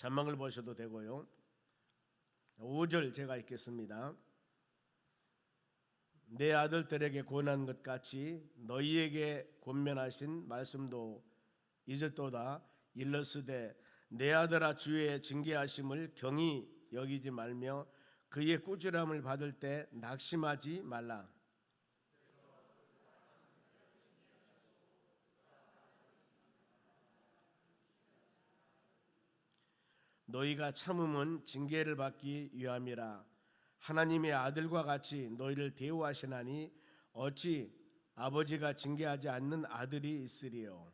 전망을 보셔도 되고요. 5절 제가 읽겠습니다. 내 아들들에게 권한 것 같이 너희에게 권면하신 말씀도 잊었도다. 일러스되 내 아들아 주의 징계하심을 경히 여기지 말며 그의 꾸지람을 받을 때 낙심하지 말라. 너희가 참음은 징계를 받기 위함이라. 하나님의 아들과 같이 너희를 대우하시나니 어찌 아버지가 징계하지 않는 아들이 있으리요.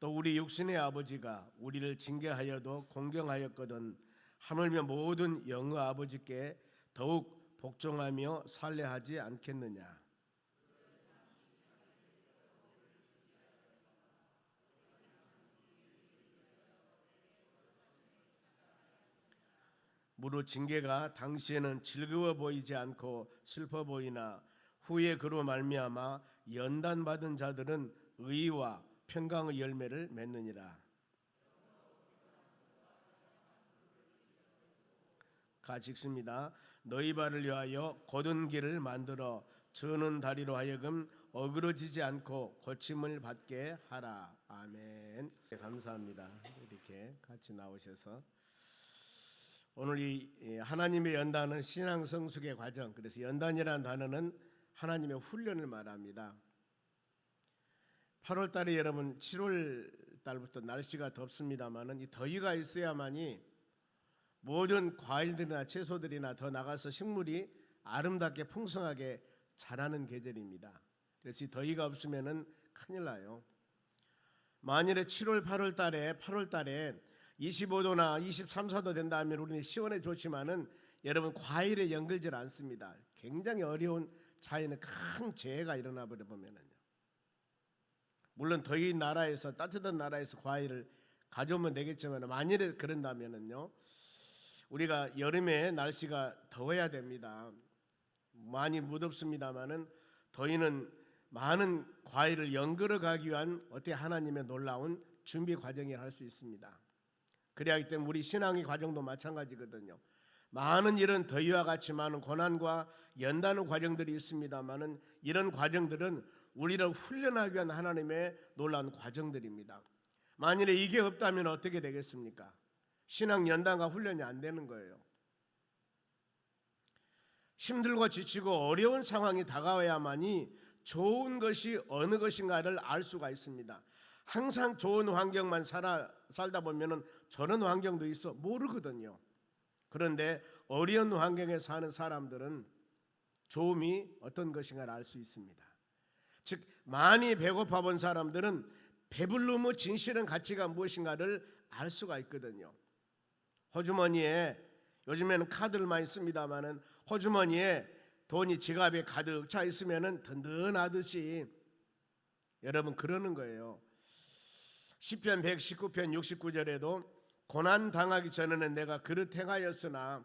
또 우리 육신의 아버지가 우리를 징계하여도 공경하였거든 하물며 모든 영의 아버지께 더욱 복종하며 살례하지 않겠느냐. 무릇 징계가 당시에는 즐거워 보이지 않고 슬퍼 보이나 후에 그로 말미암아 연단받은 자들은 의와 평강의 열매를 맺느니라. 같이 읽습니다. 너희 발을 위하여 곧은 길을 만들어 저는 다리로 하여금 어그러지지 않고 고침을 받게 하라. 아멘. 감사합니다. 이렇게 같이 나오셔서 오늘 이 하나님의 연단은 신앙 성숙의 과정. 그래서 연단이라는 단어는 하나님의 훈련을 말합니다. 8월 달에 여러분 7월 달부터 날씨가 덥습니다만은 이 더위가 있어야만이 모든 과일들이나 채소들이나 더 나가서 식물이 아름답게 풍성하게 자라는 계절입니다. 그래서 이 더위가 없으면은 큰일 나요. 만일에 7월 8월 달에 25도나 23, 4도 된다면 우리는 시원해 좋지만은 여러분 과일에 연결질 않습니다. 굉장히 어려운 자연의 큰 재해가 일어나 버려 보면은요. 물론 더위 나라에서 따뜻한 나라에서 과일을 가져오면 되겠지만 만일에 그런다면은요. 우리가 여름에 날씨가 더워야 됩니다. 많이 무덥습니다만은 더위는 많은 과일을 연결해 가기 위한 어떻게 하나님의 놀라운 준비 과정이라 할 수 있습니다. 그래야 하기 때문에 우리 신앙의 과정도 마찬가지거든요. 많은 이런 더위와 같이 많은 고난과 연단의 과정들이 있습니다만은 이런 과정들은 우리를 훈련하기 위한 하나님의 놀라운 과정들입니다. 만일에 이게 없다면 어떻게 되겠습니까? 신앙 연단과 훈련이 안 되는 거예요. 힘들고 지치고 어려운 상황이 다가와야만이 좋은 것이 어느 것인가를 알 수가 있습니다. 항상 좋은 환경만 살다 보면은 저런 환경도 있어 모르거든요. 그런데 어려운 환경에 사는 사람들은 좋음이 어떤 것인가를 알 수 있습니다. 즉 많이 배고파 본 사람들은 배불름의 진실한 가치가 무엇인가를 알 수가 있거든요. 호주머니에 요즘에는 카드를 많이 씁니다만은 호주머니에 돈이 지갑에 가득 차 있으면은 든든하듯이 여러분 그러는 거예요. 시편 119편 69절에도 고난 당하기 전에는 내가 그릇 행하였으나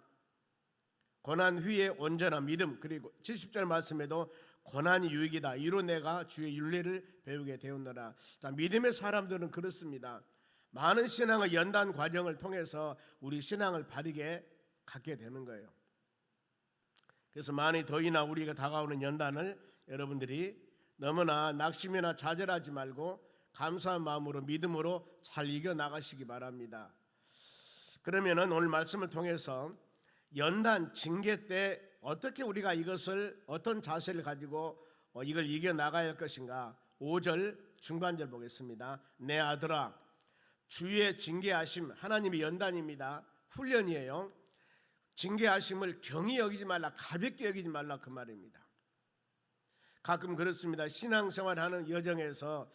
고난 후에 온전한 믿음, 그리고 70절 말씀에도 고난이 유익이다. 이로 내가 주의 율례를 배우게 되었노라. 자, 믿음의 사람들은 그렇습니다. 많은 신앙의 연단 과정을 통해서 우리 신앙을 바르게 갖게 되는 거예요. 그래서 많이 더위나 우리가 다가오는 연단을 여러분들이 너무나 낙심이나 좌절하지 말고 감사한 마음으로 믿음으로 잘 이겨나가시기 바랍니다. 그러면은 오늘 말씀을 통해서 연단, 징계 때 어떻게 우리가 이것을 어떤 자세를 가지고 이걸 이겨나가야 할 것인가. 5절 중반절 보겠습니다. 내 아들아 주의 징계하심, 하나님의 연단입니다. 훈련이에요. 징계하심을 경히 여기지 말라, 가볍게 여기지 말라 그 말입니다. 가끔 그렇습니다. 신앙생활하는 여정에서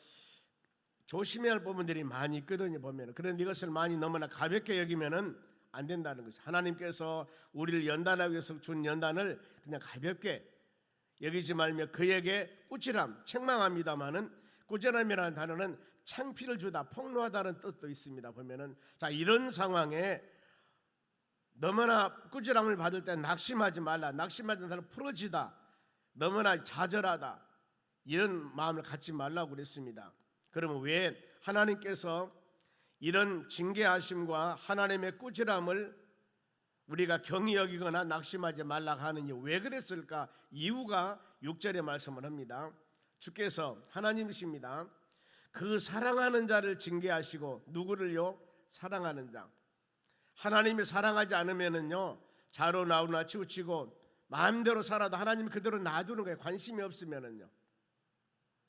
조심해야 할 부분들이 많이 있거든요. 보면 그런데 이것을 많이 너무나 가볍게 여기면은 안 된다는 것이죠. 하나님께서 우리를 연단하기 위해서 준 연단을 그냥 가볍게 여기지 말며 그에게 꾸지람, 책망합니다마는 꾸지람이라는 단어는 창피를 주다, 폭로하다는 뜻도 있습니다. 보면은 자, 이런 상황에 너무나 꾸지람을 받을 때 낙심하지 말라. 낙심하는 사람 풀어지다, 너무나 좌절하다, 이런 마음을 갖지 말라고 그랬습니다. 그러면 왜 하나님께서 이런 징계하심과 하나님의 꾸지람을 우리가 경히 여기거나 낙심하지 말라 하느니 왜 그랬을까? 이유가 6절에 말씀을 합니다. 주께서 하나님이십니다. 그 사랑하는 자를 징계하시고 누구를요? 사랑하는 자. 하나님이 사랑하지 않으면은요 자로 나오나 치우치고 마음대로 살아도 하나님이 그대로 놔두는 거예요. 관심이 없으면은요.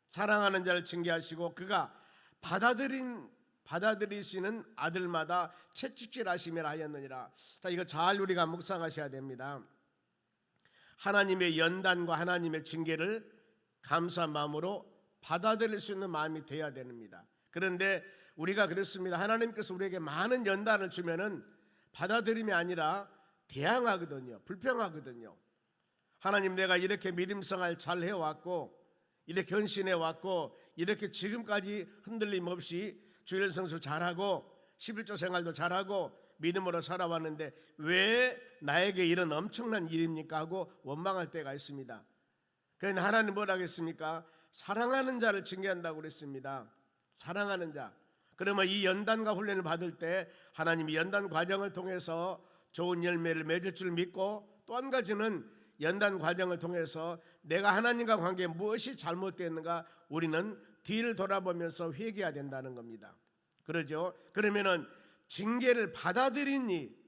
사랑하는 자를 징계하시고 그가 받아들이시는 아들마다 채찍질하시며 하였느니라. 자, 이거 잘 우리가 묵상하셔야 됩니다. 하나님의 연단과 하나님의 징계를 감사한 마음으로 받아들일 수 있는 마음이 되어야 됩니다. 그런데 우리가 그렇습니다. 하나님께서 우리에게 많은 연단을 주면은 받아들임이 아니라 대항하거든요. 불평하거든요. 하나님, 내가 이렇게 믿음 생활 잘 해왔고 이렇게 헌신해 왔고 이렇게 지금까지 흔들림 없이 주일 성수 잘하고 11조 생활도 잘하고 믿음으로 살아왔는데 왜 나에게 이런 엄청난 일입니까 하고 원망할 때가 있습니다. 그런데 하나님 뭐라 하겠습니까? 사랑하는 자를 징계한다고 그랬습니다. 사랑하는 자. 그러면 이 연단과 훈련을 받을 때 하나님이 연단 과정을 통해서 좋은 열매를 맺을 줄 믿고 또 한 가지는 연단 과정을 통해서 내가 하나님과 관계에 무엇이 잘못됐는가 우리는 뒤를 돌아보면서 회개해야 된다는 겁니다. 그러죠? 그러면은 징계를 받아들이니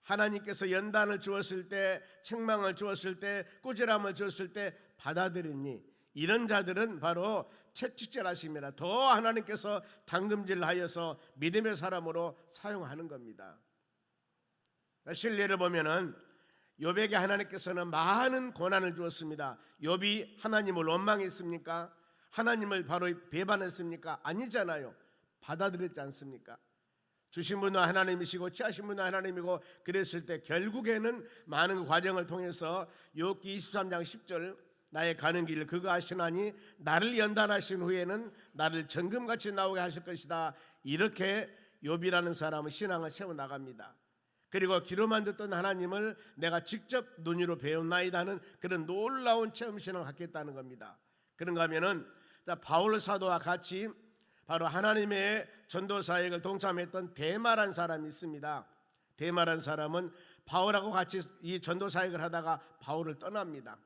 하나님께서 연단을 주었을 때 책망을 주었을 때 꾸지람을 주었을 때 받아들이니 이런 자들은 바로 채찍질하심이라 더 하나님께서 당금질하여서 믿음의 사람으로 사용하는 겁니다. 실례를 보면은 욥에게 하나님께서는 많은 고난을 주었습니다. 욥이 하나님을 원망했습니까? 하나님을 바로 배반했습니까? 아니잖아요. 받아들였지 않습니까? 주신 분은 하나님이시고 취하신 분은 하나님이고 그랬을 때 결국에는 많은 과정을 통해서 욥기 23장 10절 나의 가는 길 그거 아시나니 나를 연단하신 후에는 나를 정금같이 나오게 하실 것이다. 이렇게 욥이라는 사람은 신앙을 세워나갑니다. 그리고 귀로만 듣던 하나님을 내가 직접 눈으로 배웠나이다 하는 그런 놀라운 체험신앙을 갖겠다는 겁니다. 그런가 하면은 바울 사도와 같이 바로 하나님의 전도 사역을 동참했던 데마란 사람이 있습니다. 데마란 사람은 바울하고 같이 이 전도 사역을 하다가 바울을 떠납니다.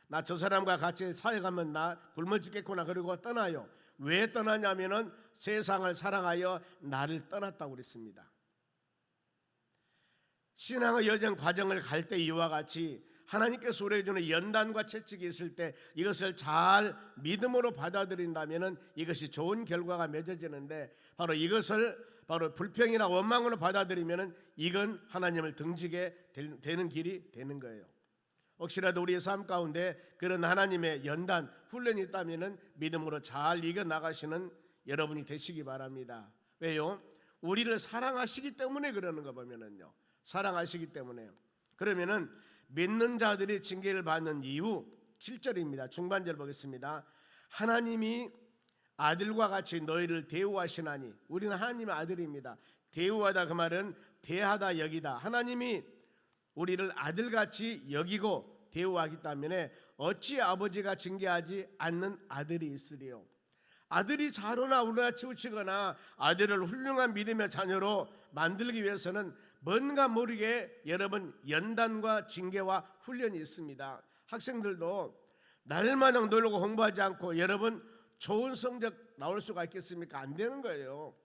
나 저 사람과 같이 사역하면 나 굶어 죽겠구나 그러고 떠나요. 왜 떠나냐면은 세상을 사랑하여 나를 떠났다고 그랬습니다. 신앙의 여정 과정을 갈 때 이와 같이 하나님께서 우리에게 주는 연단과 채찍이 있을 때 이것을 잘 믿음으로 받아들인다면 이것이 좋은 결과가 맺어지는데 바로 이것을 바로 불평이나 원망으로 받아들이면 이건 하나님을 등지게 되는 길이 되는 거예요. 혹시라도 우리의 삶 가운데 그런 하나님의 연단, 훈련이 있다면 믿음으로 잘 이겨나가시는 여러분이 되시기 바랍니다. 왜요? 우리를 사랑하시기 때문에 그러는 거 보면은요. 사랑하시기 때문에요. 그러면은 믿는 자들이 징계를 받는 이유 7절입니다. 중반절 보겠습니다. 하나님이 아들과 같이 너희를 대우하시나니 우리는 하나님의 아들입니다. 대우하다 그 말은 대하다 여기다. 하나님이 우리를 아들같이 여기고 대우하기 때문에 어찌 아버지가 징계하지 않는 아들이 있으리요. 아들이 자로나 우나 치우치거나 아들을 훌륭한 믿음의 자녀로 만들기 위해서는 뭔가 모르게 여러분 연단과 징계와 훈련이 있습니다. 학생들도 날마다 놀고 공부하지 않고 여러분 좋은 성적 나올 수가 있겠습니까? 안 되는 거예요.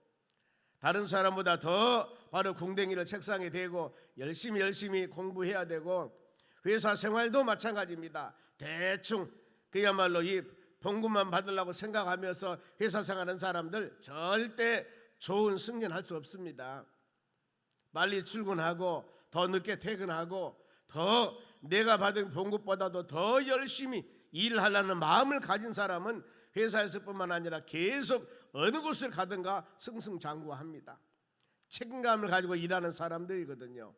다른 사람보다 더 바로 궁뎅이를 책상에 대고 열심히 공부해야 되고 회사 생활도 마찬가지입니다. 대충 그야말로 이 봉급만 받으려고 생각하면서 회사 생활하는 사람들 절대 좋은 승진할 수 없습니다. 빨리 출근하고 더 늦게 퇴근하고 더 내가 받은 봉급보다도 더 열심히 일하려는 마음을 가진 사람은 회사에서뿐만 아니라 계속 어느 곳을 가든가 승승장구합니다. 책임감을 가지고 일하는 사람들이거든요.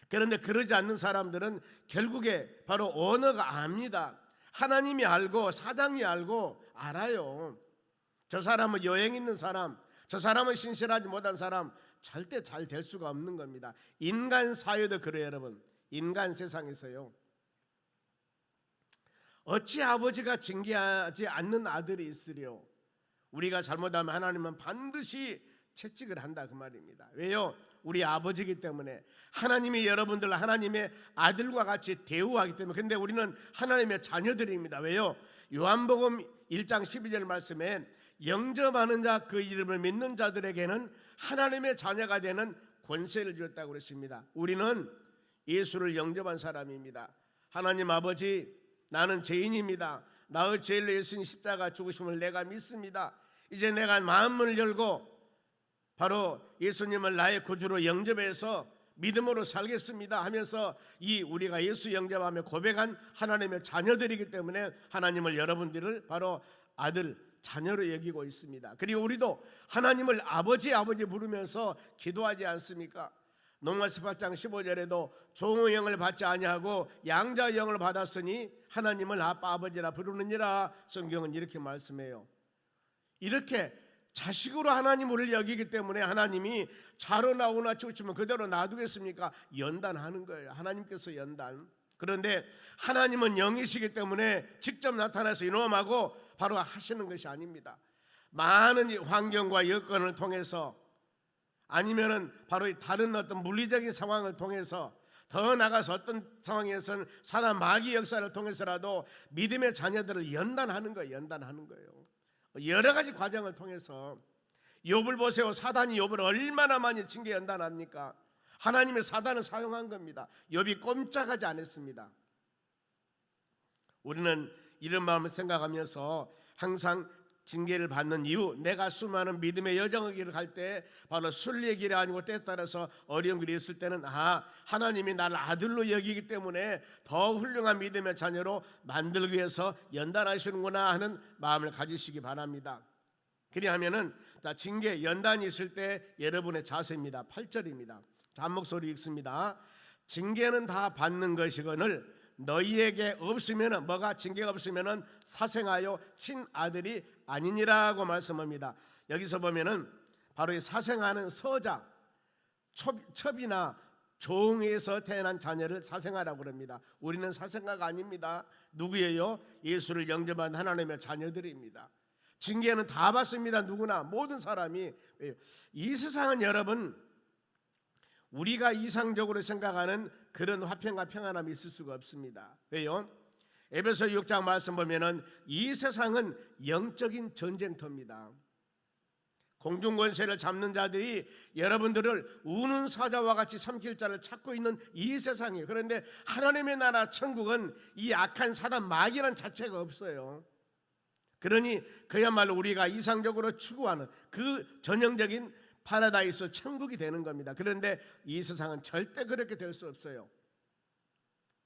그런데 그러지 않는 사람들은 결국에 바로 오너가 압니다. 하나님이 알고 사장이 알고 알아요. 저 사람은 여행 있는 사람, 저 사람은 신실하지 못한 사람 절대 잘 될 수가 없는 겁니다. 인간 사회도 그래요, 여러분. 인간 세상에서요. 어찌 아버지가 징계하지 않는 아들이 있으리요? 우리가 잘못하면 하나님은 반드시 채찍을 한다 그 말입니다. 왜요? 우리 아버지이기 때문에 하나님이 여러분들 하나님의 아들과 같이 대우하기 때문에. 근데 우리는 하나님의 자녀들입니다. 왜요? 요한복음 1장 12절 말씀에 영접하는 자 그 이름을 믿는 자들에게는 하나님의 자녀가 되는 권세를 주었다고 그랬습니다. 우리는 예수를 영접한 사람입니다. 하나님 아버지, 나는 죄인입니다. 나의 죄를 예수님 십자가 죽으심을 내가 믿습니다. 이제 내가 마음을 열고 바로 예수님을 나의 구주로 영접해서 믿음으로 살겠습니다 하면서 이 우리가 예수 영접하며 고백한 하나님의 자녀들이기 때문에 하나님을 여러분들을 바로 아들, 자녀로 여기고 있습니다. 그리고 우리도 하나님을 아버지 부르면서 기도하지 않습니까? 로마서 8장 15절에도 종의 영을 받지 아니하고 양자의 영을 받았으니 하나님을 아빠 아버지라 부르느니라. 성경은 이렇게 말씀해요. 이렇게 자식으로 하나님을 여기기 때문에 하나님이 자로 나오나 치우치면 그대로 놔두겠습니까? 연단하는 거예요. 하나님께서 연단. 그런데 하나님은 영이시기 때문에 직접 나타나서 이놈하고 바로 하시는 것이 아닙니다. 많은 환경과 여건을 통해서 아니면은 바로 다른 어떤 물리적인 상황을 통해서 더 나가서 어떤 상황에서는 사단 마귀 역사를 통해서라도 믿음의 자녀들을 연단하는 거예요. 연단하는 거예요. 여러 가지 과정을 통해서 욥을 보세요. 사단이 욥을 얼마나 많이 징계 연단합니까? 하나님의 사단을 사용한 겁니다. 욥이 꼼짝하지 않았습니다. 우리는 이런 마음을 생각하면서 항상 징계를 받는 이유, 내가 수많은 믿음의 여정의 길을 갈 때 바로 순리의 길이 아니고 때에 따라서 어려운 길이 있을 때는 하나님이 나를 아들로 여기기 때문에 더 훌륭한 믿음의 자녀로 만들기 위해서 연단하시는구나 하는 마음을 가지시기 바랍니다. 그리하면은 징계 연단이 있을 때 여러분의 자세입니다. 8절입니다. 한 목소리 읽습니다. 징계는 다 받는 것이거늘 너희에게 없으면은, 뭐가 징계가 없으면은 사생하여 친아들이 아니니라고 말씀합니다. 여기서 보면은 바로 이 사생하는 서자, 첩이나 종에서 태어난 자녀를 사생아라고 그럽니다. 우리는 사생아가 아닙니다. 누구예요? 예수를 영접한 하나님의 자녀들입니다. 징계는 다 받습니다. 누구나, 모든 사람이. 이 세상은 여러분, 우리가 이상적으로 생각하는 그런 화평과 평안함이 있을 수가 없습니다. 왜요? 에베소 6장 말씀 보면은 이 세상은 영적인 전쟁터입니다. 공중권세를 잡는 자들이 여러분들을 우는 사자와 같이 삼킬 자를 찾고 있는 이 세상이에요. 그런데 하나님의 나라 천국은 이 악한 사단 마귀란 자체가 없어요. 그러니 그야말로 우리가 이상적으로 추구하는 그 전형적인 파라다이스 천국이 되는 겁니다. 그런데 이 세상은 절대 그렇게 될 수 없어요.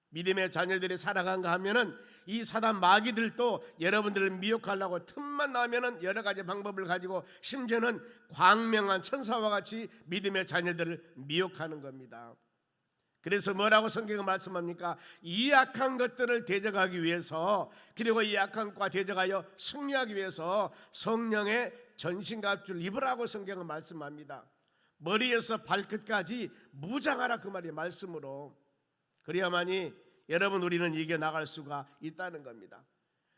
믿음의 자녀들이 살아간가 하면은 이 사단 마귀들도 여러분들을 미혹하려고 틈만 나면은 여러 가지 방법을 가지고 심지어는 광명한 천사와 같이 믿음의 자녀들을 미혹하는 겁니다. 그래서 뭐라고 성경은 말씀합니까? 이 악한 것들을 대적하기 위해서, 그리고 이 악한 것과 대적하여 승리하기 위해서 성령의 전신갑주를 입으라고 성경은 말씀합니다. 머리에서 발끝까지 무장하라 그 말이 말씀으로. 그래야만이 여러분 우리는 이겨나갈 수가 있다는 겁니다.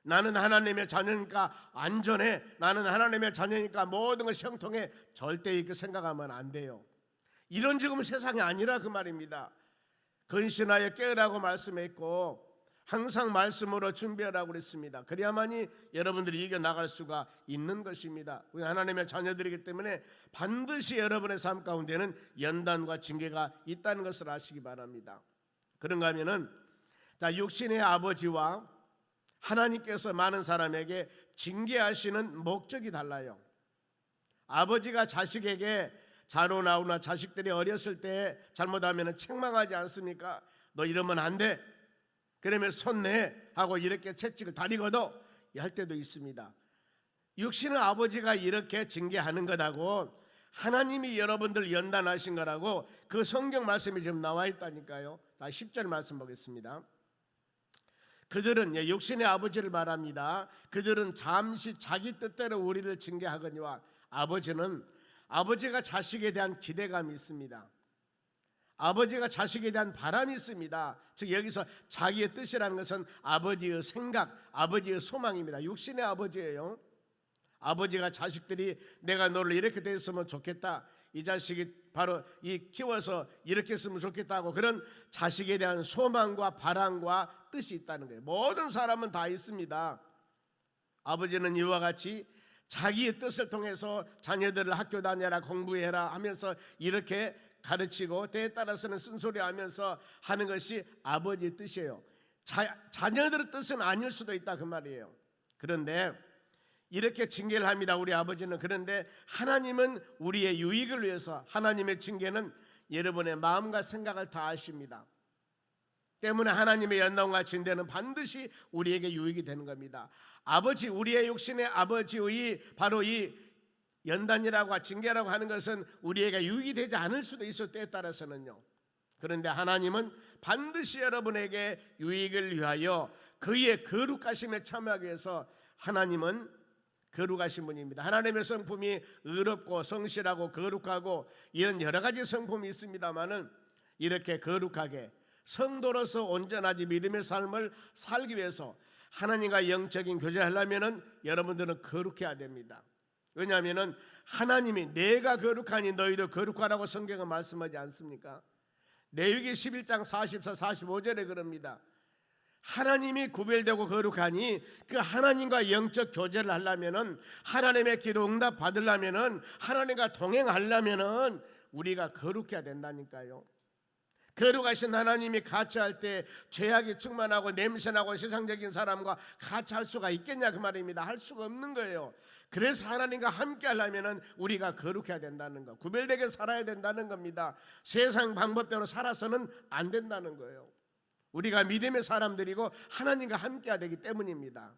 나는 하나님의 자녀니까 안전해, 나는 하나님의 자녀니까 모든 것이 형통해, 절대 이렇게 생각하면 안 돼요. 이런 지금 세상이 아니라 그 말입니다. 근신하여 깨으라고 말씀했고 항상 말씀으로 준비하라고 그랬습니다. 그래야만이 여러분들이 이겨나갈 수가 있는 것입니다. 우리 하나님의 자녀들이기 때문에 반드시 여러분의 삶 가운데는 연단과 징계가 있다는 것을 아시기 바랍니다. 그런가 하면은 육신의 아버지와 하나님께서 많은 사람에게 징계하시는 목적이 달라요. 아버지가 자식에게 자로 나오나 자식들이 어렸을 때 잘못하면 책망하지 않습니까? 너 이러면 안 돼, 그러면 손내 하고 이렇게 채찍을 다리고도 할 때도 있습니다. 육신의 아버지가 이렇게 징계하는 것하고 하나님이 여러분들 연단하신 거라고 그 성경 말씀이 지금 나와 있다니까요. 10절 말씀 보겠습니다. 그들은 육신의 아버지를 말합니다. 그들은 잠시 자기 뜻대로 우리를 징계하거니와 아버지는 아버지가 자식에 대한 기대감이 있습니다. 아버지가 자식에 대한 바람이 있습니다. 즉 여기서 자기의 뜻이라는 것은 아버지의 생각, 아버지의 소망입니다. 육신의 아버지예요. 아버지가 자식들이 내가 너를 이렇게 됐으면 좋겠다, 이 자식이 바로 이 키워서 이렇게 했으면 좋겠다고 그런 자식에 대한 소망과 바람과 뜻이 있다는 거예요. 모든 사람은 다 있습니다. 아버지는 이와 같이 자기의 뜻을 통해서 자녀들을 학교 다녀라, 공부해라 하면서 이렇게 가르치고 때에 따라서는 쓴소리하면서 하는 것이 아버지의 뜻이에요. 자녀들의 뜻은 아닐 수도 있다 그 말이에요. 그런데 이렇게 징계를 합니다, 우리 아버지는. 그런데 하나님은 우리의 유익을 위해서, 하나님의 징계는 여러분의 마음과 생각을 다 아십니다. 때문에 하나님의 연단과 징계는 반드시 우리에게 유익이 되는 겁니다. 아버지, 우리의 육신의 아버지의 바로 이 연단이라고 징계라고 하는 것은 우리에게 유익이 되지 않을 수도 있을 때에 따라서는요. 그런데 하나님은 반드시 여러분에게 유익을 위하여 그의 거룩하심에 참여하기 위해서, 하나님은 거룩하신 분입니다. 하나님의 성품이 의롭고 성실하고 거룩하고 이런 여러 가지 성품이 있습니다만은 이렇게 거룩하게 성도로서 온전하지 믿음의 삶을 살기 위해서 하나님과 영적인 교제를 하려면은 여러분들은 거룩해야 됩니다. 왜냐하면은 하나님이 내가 거룩하니 너희도 거룩하라고 성경은 말씀하지 않습니까? 레위기 11장 44, 45절에 그럽니다. 하나님이 구별되고 거룩하니 그 하나님과 영적 교제를 하려면은, 하나님의 기도 응답 받으려면은, 하나님과 동행하려면은 우리가 거룩해야 된다니까요. 거룩하신 하나님이 같이 할 때 죄악이 충만하고 냄새나고 세상적인 사람과 같이 할 수가 있겠냐 그 말입니다. 할 수가 없는 거예요. 그래서 하나님과 함께 하려면 우리가 거룩해야 된다는 거, 구별되게 살아야 된다는 겁니다. 세상 방법대로 살아서는 안 된다는 거예요. 우리가 믿음의 사람들이고 하나님과 함께 해야 되기 때문입니다.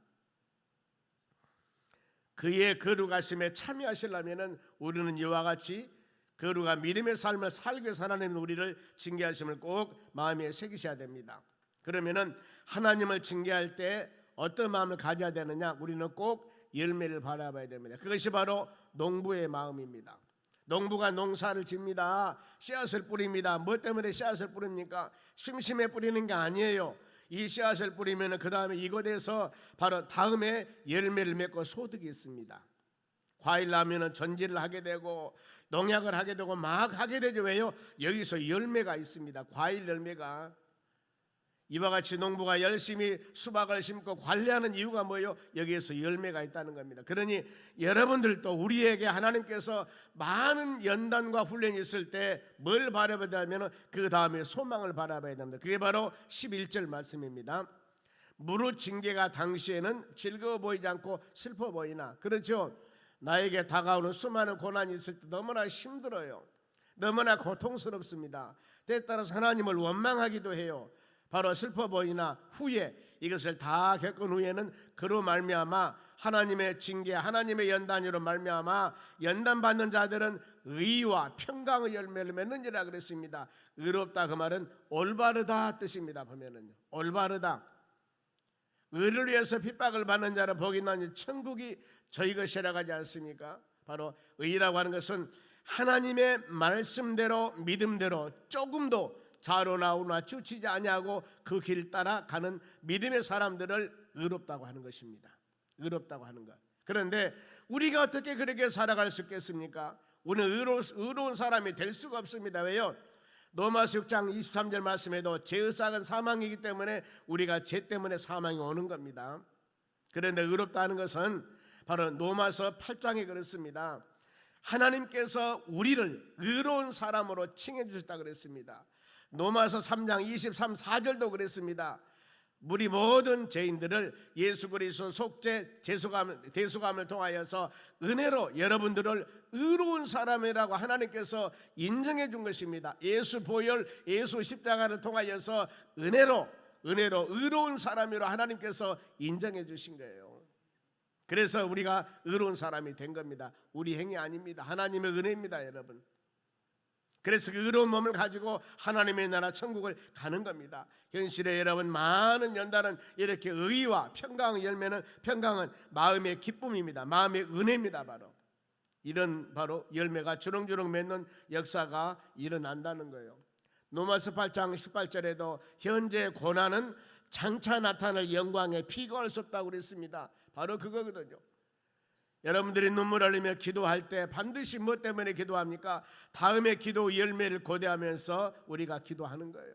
그의 거룩하심에 참여하시려면 우리는 이와 같이 거룩한 믿음의 삶을 살기 위해서 하나님은 우리를 징계하심을 꼭 마음에 새기셔야 됩니다. 그러면은 하나님을 징계할 때 어떤 마음을 가져야 되느냐? 우리는 꼭 열매를 바라봐야 됩니다. 그것이 바로 농부의 마음입니다. 농부가 농사를 짓니다. 씨앗을 뿌립니다. 뭐 때문에 씨앗을 뿌립니까? 심심해 뿌리는 게 아니에요. 이 씨앗을 뿌리면 그 다음에 이곳에서 바로 다음에 열매를 맺고 소득이 있습니다. 과일 나면은 전지를 하게 되고 농약을 하게 되고 막 하게 되죠. 왜요? 여기서 열매가 있습니다. 과일 열매가. 이와 같이 농부가 열심히 수박을 심고 관리하는 이유가 뭐예요? 여기에서 열매가 있다는 겁니다. 그러니 여러분들도 우리에게 하나님께서 많은 연단과 훈련이 있을 때 뭘 바라봐야 되냐면 그 다음에 소망을 바라봐야 됩니다. 그게 바로 11절 말씀입니다. 무릇 징계가 당시에는 즐거워 보이지 않고 슬퍼 보이나, 그렇죠? 나에게 다가오는 수많은 고난이 있을 때 너무나 힘들어요. 너무나 고통스럽습니다. 때에 따라서 하나님을 원망하기도 해요. 바로 슬퍼 보이나 후에 이것을 다 겪은 후에는 그로 말미암아 하나님의 징계, 하나님의 연단으로 말미암아 연단받는 자들은 의와 평강의 열매를 맺느니라 그랬습니다. 의롭다 그 말은 올바르다 뜻입니다. 보면은요, 올바르다. 의를 위해서 핍박을 받는 자는 복이 나니 천국이 저희 것이라고 하지 않습니까? 바로 의라고 하는 것은 하나님의 말씀대로 믿음대로 조금도 좌로 나오나 치우치지 아니하고 그 길 따라 가는 믿음의 사람들을 의롭다고 하는 것입니다. 의롭다고 하는 것. 그런데 우리가 어떻게 그렇게 살아갈 수 있겠습니까? 우리는 의로운 사람이 될 수가 없습니다. 왜요? 로마서 6장 23절 말씀에도 죄의 싹은 사망이기 때문에 우리가 죄 때문에 사망이 오는 겁니다. 그런데 의롭다는 것은 바로 로마서 8장에 그렇습니다. 하나님께서 우리를 의로운 사람으로 칭해 주셨다 그랬습니다. 로마서 3장 23, 4절도 그랬습니다. 우리 모든 죄인들을 예수 그리스도 속죄 대속함을 통하여서 은혜로 여러분들을 의로운 사람이라고 하나님께서 인정해 준 것입니다. 예수 보혈, 예수 십자가를 통하여서 은혜로 의로운 사람이로 하나님께서 인정해 주신 거예요. 그래서 우리가 의로운 사람이 된 겁니다. 우리 행위 아닙니다. 하나님의 은혜입니다, 여러분. 그래서 그 의로운 몸을 가지고 하나님의 나라 천국을 가는 겁니다. 현실에 여러분 많은 연단은 이렇게 의와 평강의 열매는, 평강은 마음의 기쁨입니다. 마음의 은혜입니다. 바로 이런 바로 열매가 주렁주렁 맺는 역사가 일어난다는 거예요. 로마서 8장 18절에도 현재 고난은 장차 나타날 영광에 비교할 수 없다고 그랬습니다. 바로 그거거든요. 여러분들이 눈물 흘리며 기도할 때 반드시 무엇 때문에 기도합니까? 다음의 기도 열매를 고대하면서 우리가 기도하는 거예요.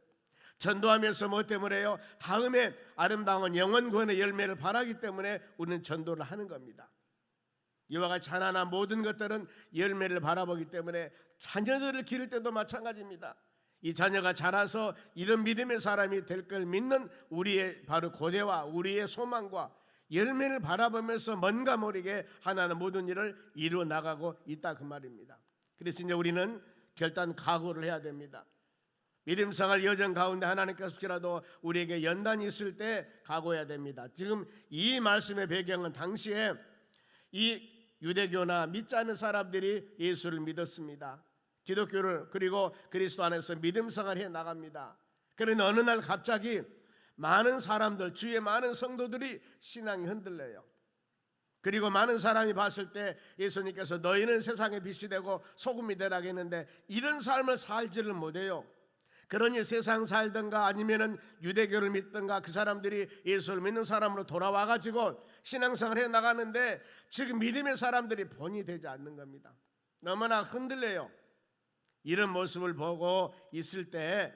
전도하면서 무엇 때문에요? 다음에 아름다운 영원 구원의 열매를 바라기 때문에 우리는 전도를 하는 겁니다. 이와 같이 하나하나 모든 것들은 열매를 바라보기 때문에 자녀들을 기를 때도 마찬가지입니다. 이 자녀가 자라서 이런 믿음의 사람이 될 걸 믿는 우리의 바로 고대와 우리의 소망과 열매를 바라보면서 뭔가 모르게 하나는 모든 일을 이루어 나가고 있다 그 말입니다. 그래서 이제 우리는 결단 각오를 해야 됩니다. 믿음 생활 여정 가운데 하나님께서 혹시라도 우리에게 연단이 있을 때 각오해야 됩니다. 지금 이 말씀의 배경은 당시에 이 유대교나 믿지 않는 사람들이 예수를 믿었습니다. 기독교를 그리고 그리스도 안에서 믿음 생활을 해 나갑니다. 그런데 어느 날 갑자기 많은 사람들, 주위의 많은 성도들이 신앙이 흔들려요. 그리고 많은 사람이 봤을 때 예수님께서 너희는 세상의 빛이 되고 소금이 되라고 했는데 이런 삶을 살지를 못해요. 그러니 세상 살든가 아니면은 유대교를 믿든가 그 사람들이 예수를 믿는 사람으로 돌아와가지고 신앙생활을 해 나가는데 지금 믿음의 사람들이 본이 되지 않는 겁니다. 너무나 흔들려요. 이런 모습을 보고 있을 때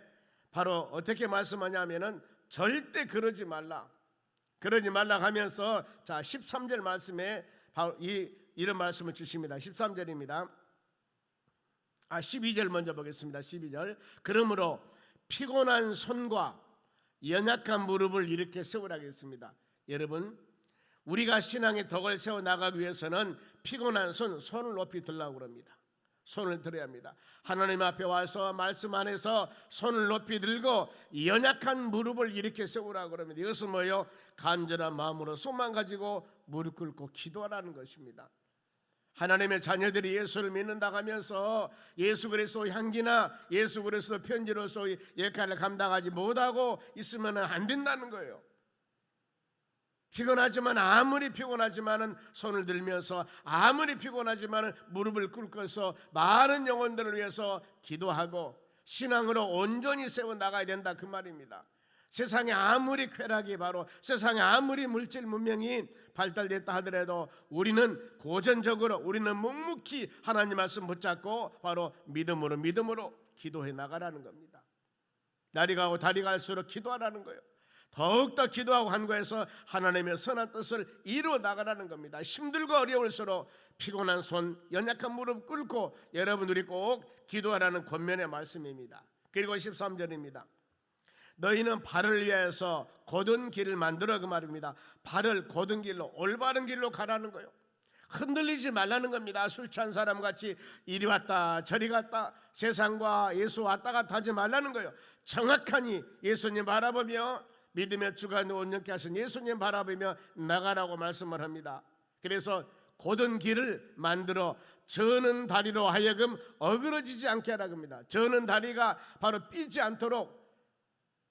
바로 어떻게 말씀하냐면은 절대 그러지 말라 하면서 자 13절 말씀에 바로 이런 말씀을 주십니다. 13절입니다. 12절 먼저 보겠습니다. 12절. 그러므로 피곤한 손과 연약한 무릎을 이렇게 세우라겠습니다. 여러분, 우리가 신앙의 덕을 세워 나가기 위해서는 피곤한 손을 높이 들라고 합니다. 손을 들어야 합니다. 하나님 앞에 와서 말씀 안에서 손을 높이 들고 연약한 무릎을 이렇게 세우라고 합니다. 이것은 뭐예요? 간절한 마음으로 소망 가지고 무릎 꿇고 기도하라는 것입니다. 하나님의 자녀들이 예수를 믿는다고 하면서 예수 그리스도의 향기나 예수 그리스도 편지로서의 역할을 감당하지 못하고 있으면 안 된다는 거예요. 피곤하지만 아무리 피곤하지만은 손을 들면서 아무리 피곤하지만은 무릎을 꿇고서 많은 영혼들을 위해서 기도하고 신앙으로 온전히 세워 나가야 된다 그 말입니다. 세상에 아무리 쾌락이 바로 세상에 아무리 물질 문명이 발달됐다 하더라도 우리는 고전적으로 우리는 묵묵히 하나님 말씀 붙잡고 바로 믿음으로 기도해 나가라는 겁니다. 날이 가고 달이 갈수록 기도하라는 거예요. 더욱더 기도하고 간구해서 하나님의 선한 뜻을 이루어 나가라는 겁니다. 힘들고 어려울수록 피곤한 손, 연약한 무릎 꿇고 여러분들이 꼭 기도하라는 권면의 말씀입니다. 그리고 13절입니다. 너희는 발을 위해서 곧은 길을 만들어 그 말입니다. 발을 곧은 길로 올바른 길로 가라는 거예요. 흔들리지 말라는 겁니다. 술 취한 사람같이 이리 왔다 저리 갔다 세상과 예수 왔다 갔다 하지 말라는 거예요. 정확하니 예수님 바라보며 믿음의 주관을 온전케 하신 예수님 바라보며 나가라고 말씀을 합니다. 그래서 곧은 길을 만들어 저는 다리로 하여금 어그러지지 않게 하라고 합니다. 저는 다리가 바로 삐지 않도록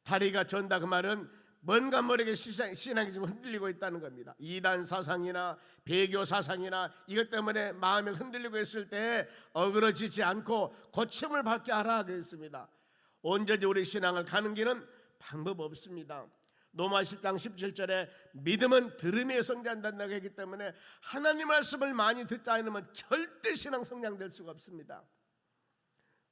다리가 전다 그 말은 뭔가 모르게 신앙이 좀 흔들리고 있다는 겁니다. 이단 사상이나 배교 사상이나 이것 때문에 마음이 흔들리고 있을 때 어그러지지 않고 고침을 받게 하라 그랬습니다. 온전히 우리 신앙을 가는 길은 방법 없습니다. 로마 10장 17절에 믿음은 들음에 성장한다고 했기 때문에 하나님 말씀을 많이 듣지 않으면 절대 신앙 성장될 수가 없습니다.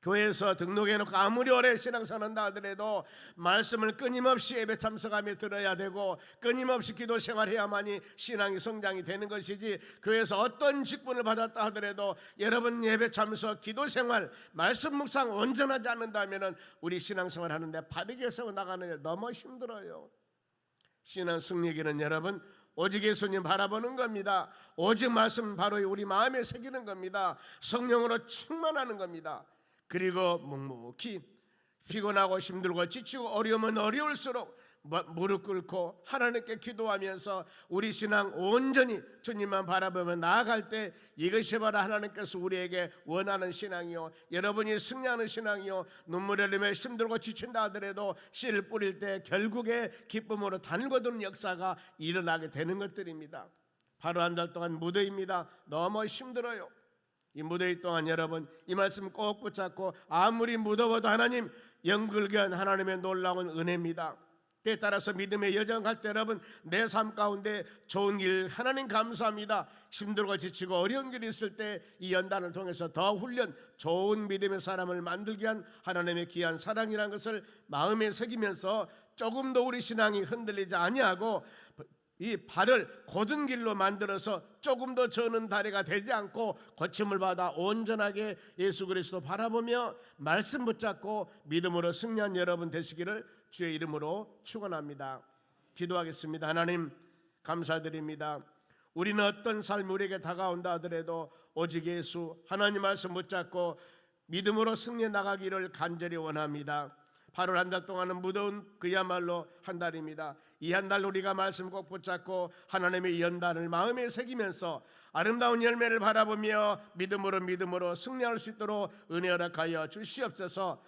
교회에서 등록해놓고 아무리 오래 신앙생활한다 하더라도 말씀을 끊임없이 예배 참석하며 들어야 되고 끊임없이 기도 생활해야만이 신앙이 성장이 되는 것이지 교회에서 어떤 직분을 받았다 하더라도 여러분 예배 참석, 기도 생활, 말씀 묵상 온전하지 않는다면 우리 신앙생활 하는데 바르게 세워나가는 게 너무 힘들어요. 신앙 승리기는 여러분 오직 예수님 바라보는 겁니다. 오직 말씀 바로 우리 마음에 새기는 겁니다. 성령으로 충만하는 겁니다. 그리고 묵묵히 피곤하고 힘들고 지치고 어려우면 어려울수록 무릎 꿇고 하나님께 기도하면서 우리 신앙 온전히 주님만 바라보며 나아갈 때 이것이 바로 하나님께서 우리에게 원하는 신앙이요 여러분이 승리하는 신앙이요 눈물 흘리며 힘들고 지친다 하더라도 씨를 뿌릴 때 결국에 기쁨으로 단거두는 역사가 일어나게 되는 것들입니다. 바로 한 달 동안 무더위입니다. 너무 힘들어요. 이 무더위 동안 여러분 이 말씀 꼭 붙잡고 아무리 무더워도 하나님 연결게 한 하나님의 놀라운 은혜입니다. 때에 따라서 믿음의 여정 갈 때 여러분 내 삶 가운데 좋은 길 하나님 감사합니다. 힘들고 지치고 어려운 길이 있을 때 이 연단을 통해서 더 훈련 좋은 믿음의 사람을 만들게 한 하나님의 귀한 사랑이라는 것을 마음에 새기면서 조금 더 우리 신앙이 흔들리지 아니하고 이 발을 곧은 길로 만들어서 조금 더 저는 다리가 되지 않고 고침을 받아 온전하게 예수 그리스도 바라보며 말씀 붙잡고 믿음으로 승리한 여러분 되시기를 주의 이름으로 축원합니다. 기도하겠습니다. 하나님 감사드립니다. 우리는 어떤 삶이 우리에게 다가온다 하더라도 오직 예수 하나님 말씀 붙잡고 믿음으로 승리해 나가기를 간절히 원합니다. 8월 한 달 동안은 무더운 그야말로 한 달입니다. 이 한 달 우리가 말씀 꼭 붙잡고 하나님의 연단을 마음에 새기면서 아름다운 열매를 바라보며 믿음으로 승리할 수 있도록 은혜 허락하여 주시옵소서.